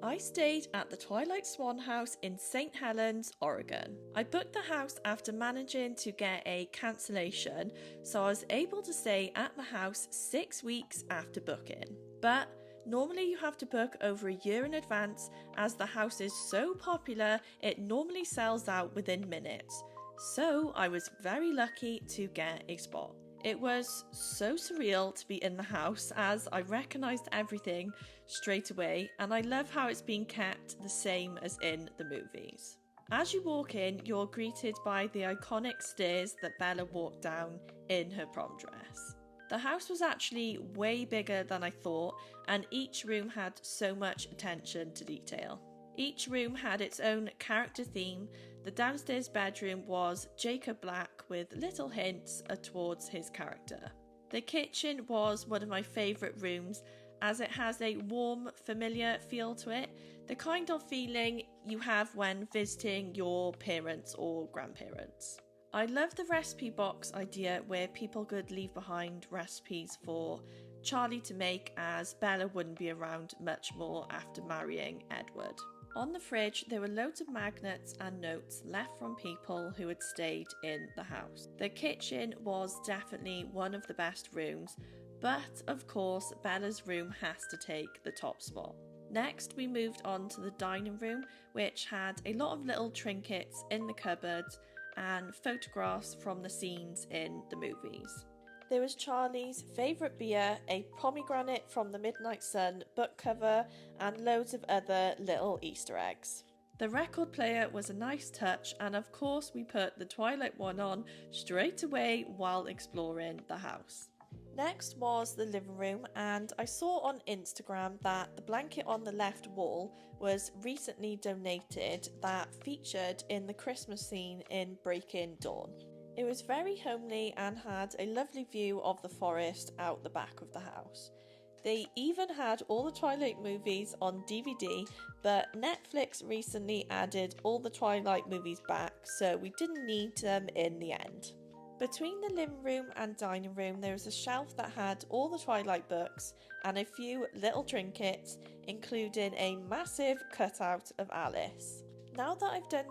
I stayed at the Twilight Swan House in St. Helens, Oregon. I booked the house after managing to get a cancellation, so I was able to stay at the house 6 weeks after booking. But normally you have to book over a year in advance, as the house is so popular it normally sells out within minutes. So I was very lucky to get a spot. It was so surreal to be in the house as I recognised everything straight away, and I love how it's been kept the same as in the movies. As you walk in, you're greeted by the iconic stairs that Bella walked down in her prom dress. The house was actually way bigger than I thought, and each room had so much attention to detail. Each room had its own character theme. The downstairs bedroom was Jacob Black with little hints towards his character. The kitchen was one of my favourite rooms as it has a warm, familiar feel to it, the kind of feeling you have when visiting your parents or grandparents. I love the recipe box idea where people could leave behind recipes for Charlie to make, as Bella wouldn't be around much more after marrying Edward. On the fridge, there were loads of magnets and notes left from people who had stayed in the house. The kitchen was definitely one of the best rooms, but of course, Bella's room has to take the top spot. Next, we moved on to the dining room, which had a lot of little trinkets in the cupboards and photographs from the scenes in the movies. There was Charlie's favourite beer, a pomegranate from the Midnight Sun book cover, and loads of other little Easter eggs. The record player was a nice touch, and of course we put the Twilight one on straight away while exploring the house. Next was the living room, and I saw on Instagram that the blanket on the left wall was recently donated that featured in the Christmas scene in Breaking Dawn. It was very homely and had a lovely view of the forest out the back of the house. They even had all the Twilight movies on DVD, but Netflix recently added all the Twilight movies back, so we didn't need them in the end. Between the living room and dining room, there was a shelf that had all the Twilight books and a few little trinkets, including a massive cutout of Alice. Now that I've done